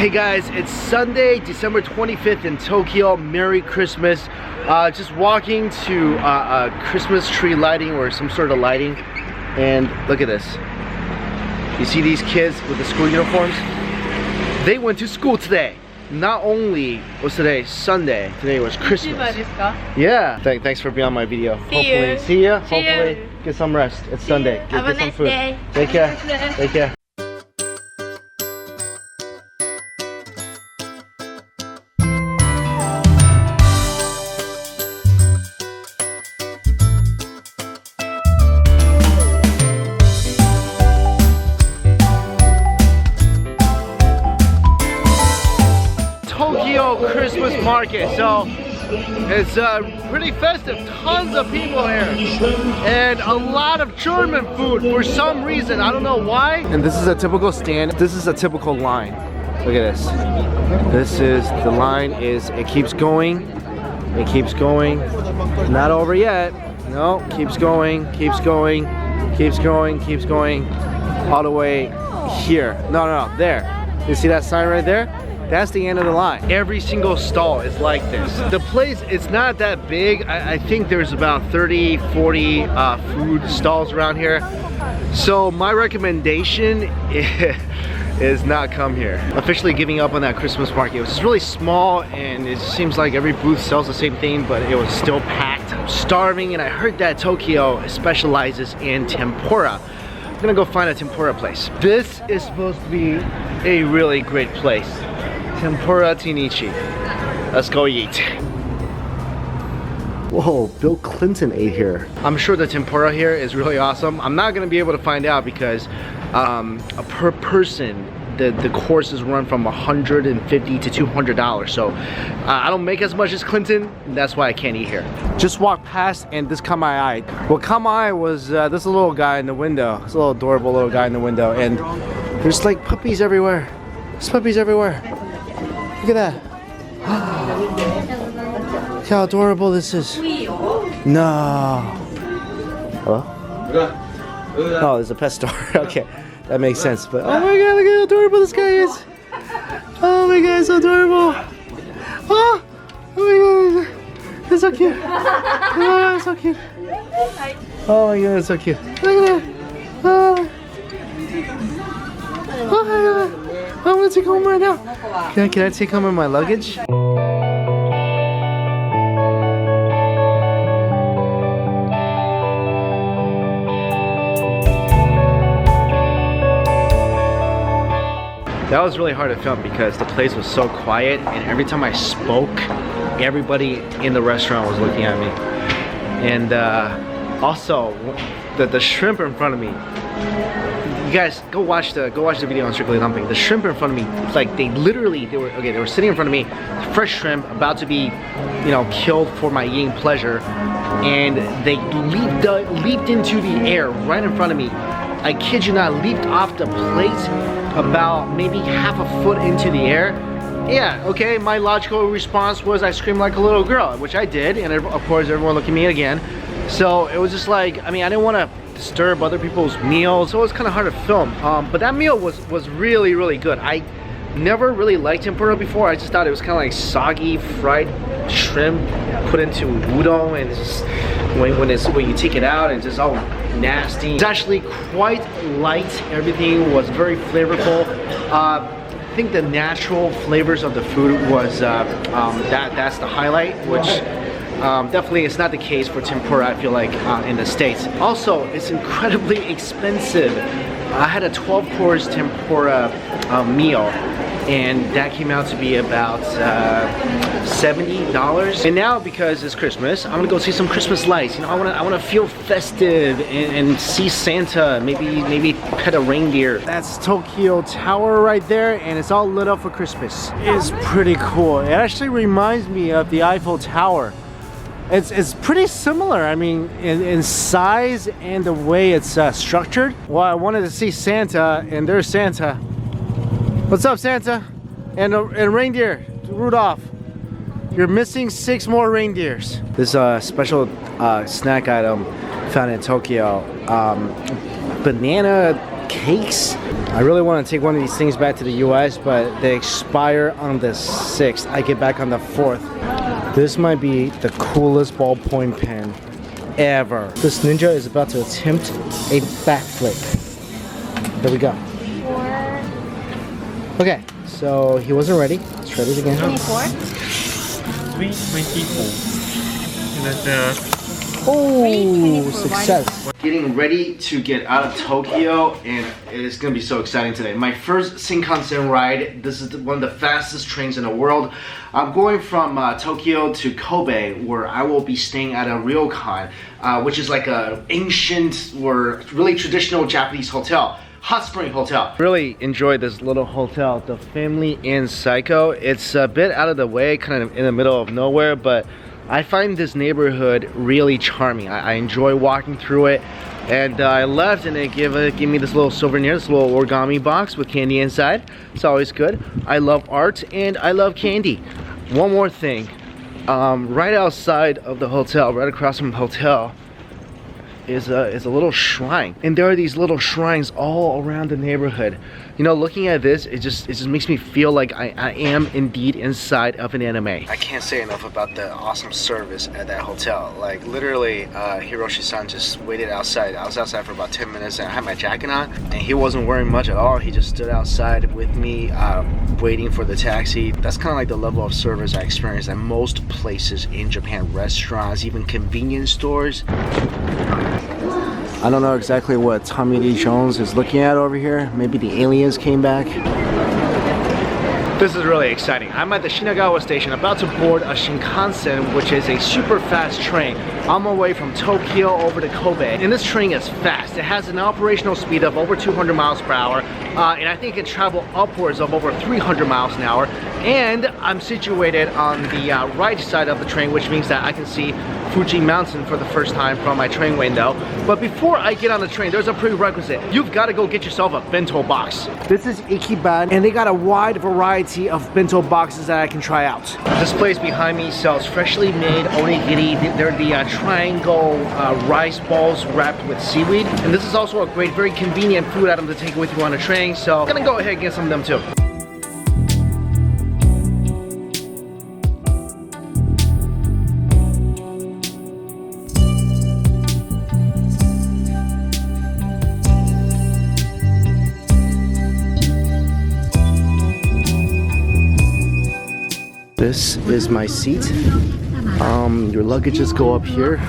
Hey guys, it's Sunday, December 25th in Tokyo. Merry Christmas. Just walking to a Christmas tree lighting or some sort of lighting. And look at this. You see these kids with the school uniforms? They went to school today. Not only was today Sunday, today was Christmas. Yeah. Thanks for being on my video. See ya. Hopefully get some rest. It's Sunday. Get some food. Take care. Take care. Tokyo Christmas market, so it's pretty festive. Tons of people here and a lot of German food for some reason. I don't know why. And this is a typical stand. This is a typical line. Look at this. This is the line. It keeps going. It keeps going. Not over yet. No, keeps going. Keeps going. Keeps going. Keeps going. All the way here. No, there. You see that sign right there? That's the end of the line. Every single stall is like this. The place, it's not that big. I think there's about 30, 40 food stalls around here. So my recommendation is not come here. Officially giving up on that Christmas market. It was just really small and it seems like every booth sells the same thing, but it was still packed. I'm starving and I heard that Tokyo specializes in tempura. I'm gonna go find a tempura place. This is supposed to be a really great place. Tempura Tinichi. Let's go eat. Whoa, Bill Clinton ate here. I'm sure the tempura here is really awesome. I'm not gonna be able to find out because per person, the courses run from $150 to $200. So I don't make as much as Clinton. That's why I can't eat here. Just walked past and this caught my eye. What caught my eye was this little guy in the window. This little adorable little guy in the window. And there's like puppies everywhere. There's puppies everywhere. Look at that. Look how adorable this is. No. Hello? Oh, there's a pet store. Okay, that makes sense. But oh my god, look how adorable this guy is. Oh my god, so adorable. Oh my god. It's so cute. Oh, it's so cute. Oh my god, it's so cute. Look at that. Oh my god. I want to take home right now. Can I take home in my luggage? That was really hard to film because the place was so quiet and every time I spoke, everybody in the restaurant was looking at me. And also, the shrimp in front of me. You guys go watch the video on Strictly Dumping. The shrimp in front of me, like they were sitting in front of me, fresh shrimp about to be, killed for my eating pleasure, and they leaped into the air right in front of me. I kid you not, leaped off the plate about maybe half a foot into the air. Yeah, okay, my logical response was I screamed like a little girl, which I did, and of course everyone looked at me again. So it was just like, I didn't want to disturb other people's meals, so it was kind of hard to film. But that meal was really, really good. I never really liked tempura before. I just thought it was kind of like soggy fried shrimp put into udon, and it's just, when you take it out, it's just all nasty. It's actually quite light. Everything was very flavorful. I think the natural flavors of the food was that's the highlight, which definitely it's not the case for tempura, I feel like, in the States. Also, it's incredibly expensive. I had a 12-course tempura meal, and that came out to be about $70. And now, because it's Christmas, I'm gonna go see some Christmas lights. I wanna feel festive and see Santa, maybe pet a reindeer. That's Tokyo Tower right there, and it's all lit up for Christmas. It's pretty cool. It actually reminds me of the Eiffel Tower. It's pretty similar, in size and the way it's structured. Well, I wanted to see Santa, and there's Santa. What's up, Santa? And reindeer, Rudolph. You're missing 6 more reindeers. This special snack item found in Tokyo. Banana cakes. I really want to take one of these things back to the US, but they expire on the 6th. I get back on the 4th. This might be the coolest ballpoint pen ever. This ninja is about to attempt a backflip. Here we go. 4. Okay, so he wasn't ready. Let's try this again. 24. 324. Oh, success. Getting ready to get out of Tokyo, and it's gonna be so exciting today. My first Shinkansen ride. This is one of the fastest trains in the world. I'm going from Tokyo to Kobe, where I will be staying at a ryokan, which is like a ancient or really traditional Japanese hotel. Hot spring hotel. Really enjoyed this little hotel, the Family Inn Psycho. It's a bit out of the way, kind of in the middle of nowhere, but I find this neighborhood really charming. I enjoy walking through it, and I left and they give me this little souvenir, this little origami box with candy inside. It's always good. I love art and I love candy. One more thing, right outside of the hotel, right across from the hotel, is a little shrine, and there are these little shrines all around the neighborhood. You know, looking at this, it just makes me feel like I am indeed inside of an anime. I can't say enough about the awesome service at that hotel. Like literally, Hiroshi-san just waited outside. I was outside for about 10 minutes and I had my jacket on, and he wasn't wearing much at all. He just stood outside with me, waiting for the taxi. That's kind of like the level of service I experience at most places in Japan, restaurants, even convenience stores. I don't know exactly what Tommy Lee Jones is looking at over here. Maybe the aliens came back. This is really exciting. I'm at the Shinagawa Station, about to board a Shinkansen, which is a super fast train on my way from Tokyo over to Kobe. And this train is fast. It has an operational speed of over 200 miles per hour, and I think it can travel upwards of over 300 miles an hour. And I'm situated on the right side of the train, which means that I can see Fuji Mountain for the first time from my train window. But before I get on the train, there's a prerequisite. You've got to go get yourself a bento box. This is Ikiban, and they got a wide variety of bento boxes that I can try out. This place behind me sells freshly made onigiri. They're the triangle rice balls wrapped with seaweed. And this is also a great, very convenient food item to take with you on a train. So I'm gonna go ahead and get some of them too. This is my seat. Your luggages go up here.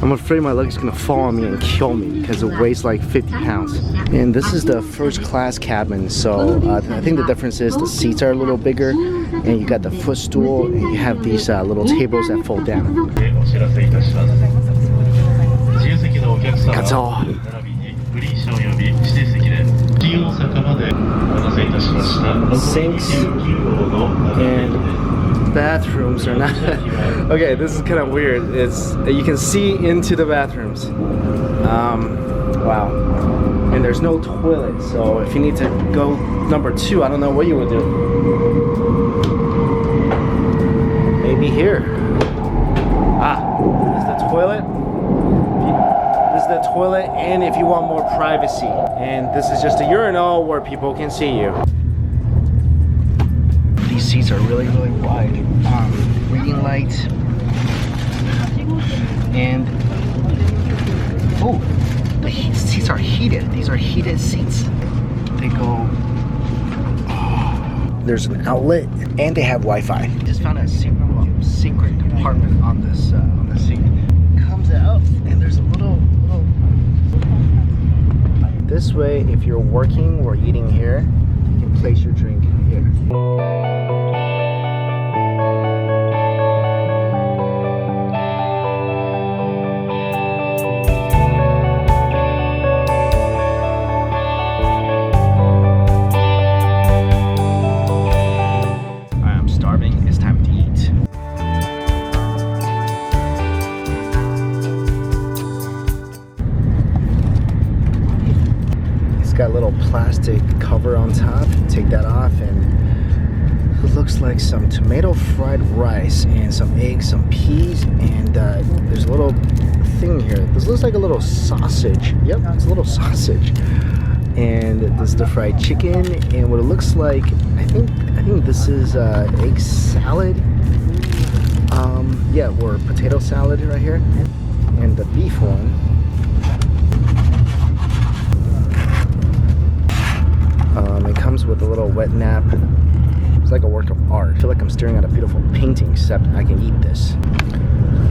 I'm afraid my luggage is gonna fall on me and kill me because it weighs like 50 pounds. And this is the first class cabin, so I think the difference is the seats are a little bigger, and you got the footstool, and you have these little tables that fold down. That's all. Sinks and bathrooms are not okay. This is kind of weird. It's you can see into the bathrooms. Wow. And there's no toilet, so if you need to go number 2, I don't know what you would do. Maybe here. This is the toilet. This is the toilet, and if you want more privacy. And this is just a urinal where people can see you. These seats are really, really wide. Reading light. And oh, the seats are heated. These are heated seats. They go. There's an outlet, and they have Wi-Fi. Just found a secret compartment on this seat. Comes out, and there's a little. This way, if you're working or eating here, you can place your drink here. I am starving. It's time to eat. Got a little plastic cover on top. Take that off, and it looks like some tomato fried rice and some eggs, some peas, and there's a little thing here. This looks like a little sausage. Yep, it's a little sausage. And this is the fried chicken, and what it looks like, I think this is egg salad. Yeah, or potato salad right here. And the beef one. It comes with a little wet nap. It's like a work of art. I feel like I'm staring at a beautiful painting, except I can eat this.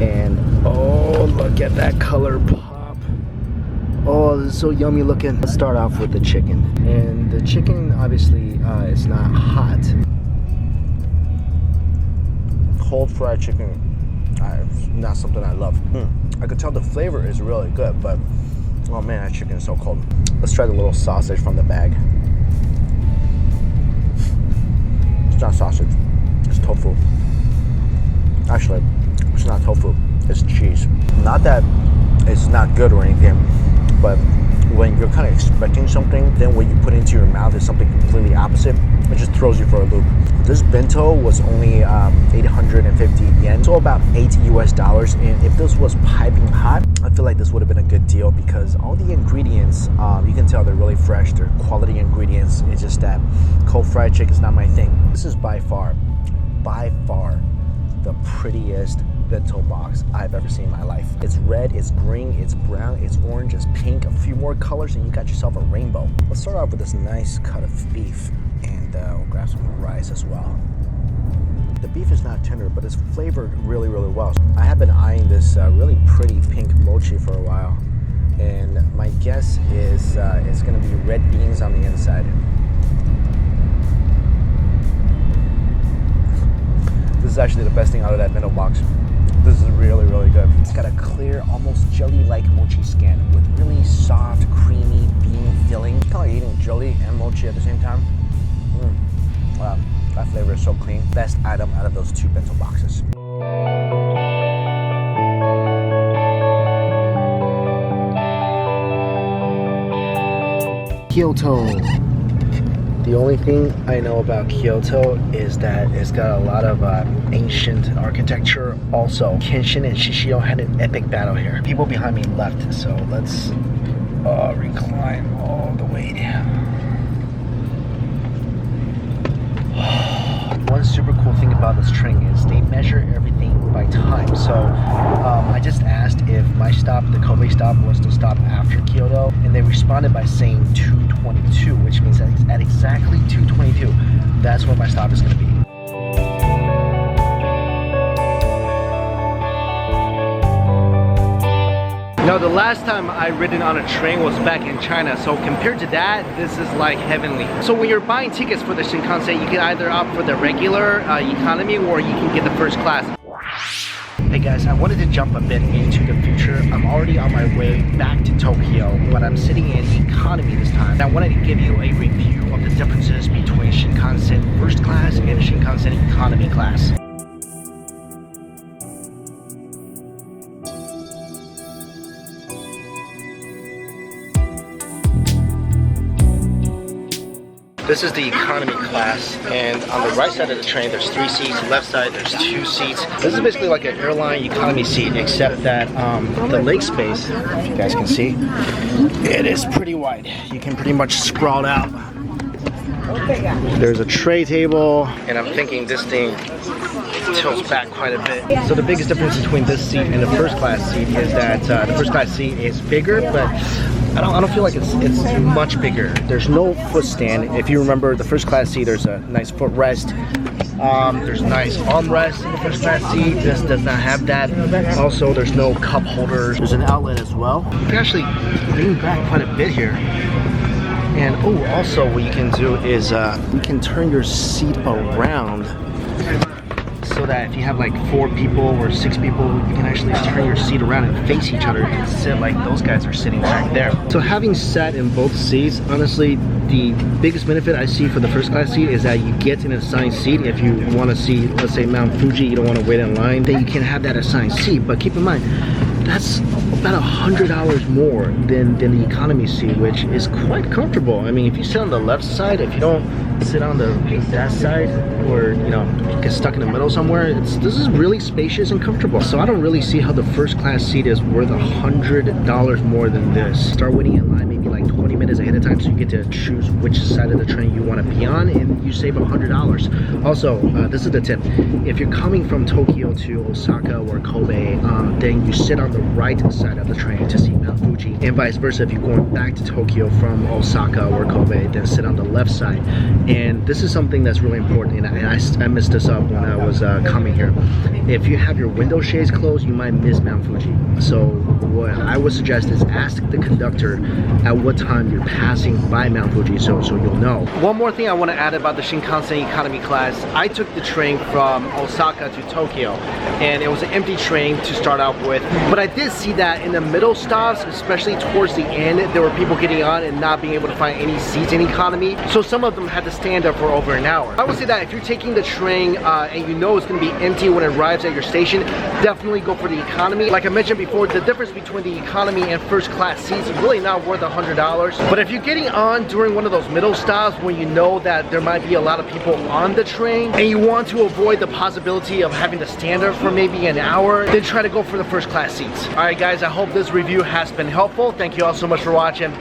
And oh, look at that color pop. Oh, this is so yummy looking. Let's start off with the chicken. And the chicken obviously is not hot. Cold fried chicken is not something I love. I could tell the flavor is really good, but oh man, that chicken is so cold. Let's try the little sausage from the bag. It's not sausage, it's tofu. Actually, it's not tofu, it's cheese. Not that it's not good or anything, but when you're kind of expecting something, then what you put into your mouth is something completely opposite. It just throws you for a loop. This bento was only 850 yen, so about $8 US. And if this was piping hot, I feel like this would have been a good deal because all the ingredients, you can tell they're really fresh, they're quality ingredients. It's just that cold fried chicken is not my thing. This is by far the prettiest bento box I've ever seen in my life. It's red, it's green, it's brown, it's orange, it's pink, a few more colors, and you got yourself a rainbow. Let's start off with this nice cut of beef, and we'll grab some rice as well. The beef is not tender, but it's flavored really, really well. I have been eyeing this really pretty pink mochi for a while, and my guess is it's gonna be red beans on the inside. This is actually the best thing out of that bento box. This is really, really good. It's got a clear, almost jelly-like mochi skin with really soft, creamy bean filling. It's kind of like eating jelly and mochi at the same time. Wow, that flavor is so clean. Best item out of those two bento boxes. Kyoto. The only thing I know about Kyoto is that it's got a lot of ancient architecture. Also, Kenshin and Shishio had an epic battle here. People behind me left, so let's recline all the way down. One super cool thing about this train is they measure everything by time. So I just asked if my stop, the Kobe stop, was to stop after Kyoto, and they responded by saying 2:22, which means that at exactly 2:22, that's where my stop is going to be. Now, the last time I ridden on a train was back in China, so compared to that, this is like heavenly. So when you're buying tickets for the Shinkansen, you can either opt for the regular economy, or you can get the first class. Hey guys, I wanted to jump a bit into the future. I'm already on my way back to Tokyo, but I'm sitting in economy this time. I wanted to give you a review of the differences between Shinkansen first class and Shinkansen economy class. This is the economy class, and on the right side of the train there's 3 seats, left side there's 2 seats. This is basically like an airline economy seat, except that the leg space, if you guys can see, it is pretty wide. You can pretty much sprawl out. There's a tray table, and I'm thinking this thing tilts back quite a bit. So the biggest difference between this seat and the first class seat is that the first class seat is bigger, but I don't feel like it's much bigger. There's no foot stand. If you remember the first class seat, there's a nice footrest. There's nice armrest in the first class seat. This does not have that. Also, there's no cup holders. There's an outlet as well. You can actually lean back quite a bit here. And oh, also what you can do is you can turn your seat around, so that if you have like 4 people or 6 people, you can actually turn your seat around and face each other and sit like those guys are sitting back there. So having sat in both seats, honestly, the biggest benefit I see for the first class seat is that you get an assigned seat. If you want to see, let's say, Mount Fuji, you don't want to wait in line, then you can have that assigned seat. But keep in mind, that's about $100 more than the economy seat, which is quite comfortable. I mean, if you sit on the left side, if you don't sit on that side, or you know, you get stuck in the middle somewhere, this is really spacious and comfortable. So I don't really see how the first class seat is worth $100 more than this. Start waiting in line maybe like 20 few minutes ahead of time, so you get to choose which side of the train you want to be on, and you save $100. Also, this is the tip. If you're coming from Tokyo to Osaka or Kobe, then you sit on the right side of the train to see Mount Fuji, and vice versa. If you're going back to Tokyo from Osaka or Kobe, then sit on the left side. And this is something that's really important, and I messed this up when I was coming here. If you have your window shades closed, you might miss Mount Fuji. So what I would suggest is ask the conductor at what time you're passing by Mount Fuji, so you'll know. One more thing I want to add about the Shinkansen economy class. I took the train from Osaka to Tokyo, and it was an empty train to start out with. But I did see that in the middle stops, especially towards the end, there were people getting on and not being able to find any seats in economy. So some of them had to stand up for over an hour. I would say that if you're taking the train and you know it's going to be empty when it arrives at your station, definitely go for the economy. Like I mentioned before, the difference between the economy and first class seats is really not worth $100. But if you're getting on during one of those middle stops when you know that there might be a lot of people on the train and you want to avoid the possibility of having to stand up for maybe an hour, then try to go for the first class seats. Alright guys, I hope this review has been helpful. Thank you all so much for watching.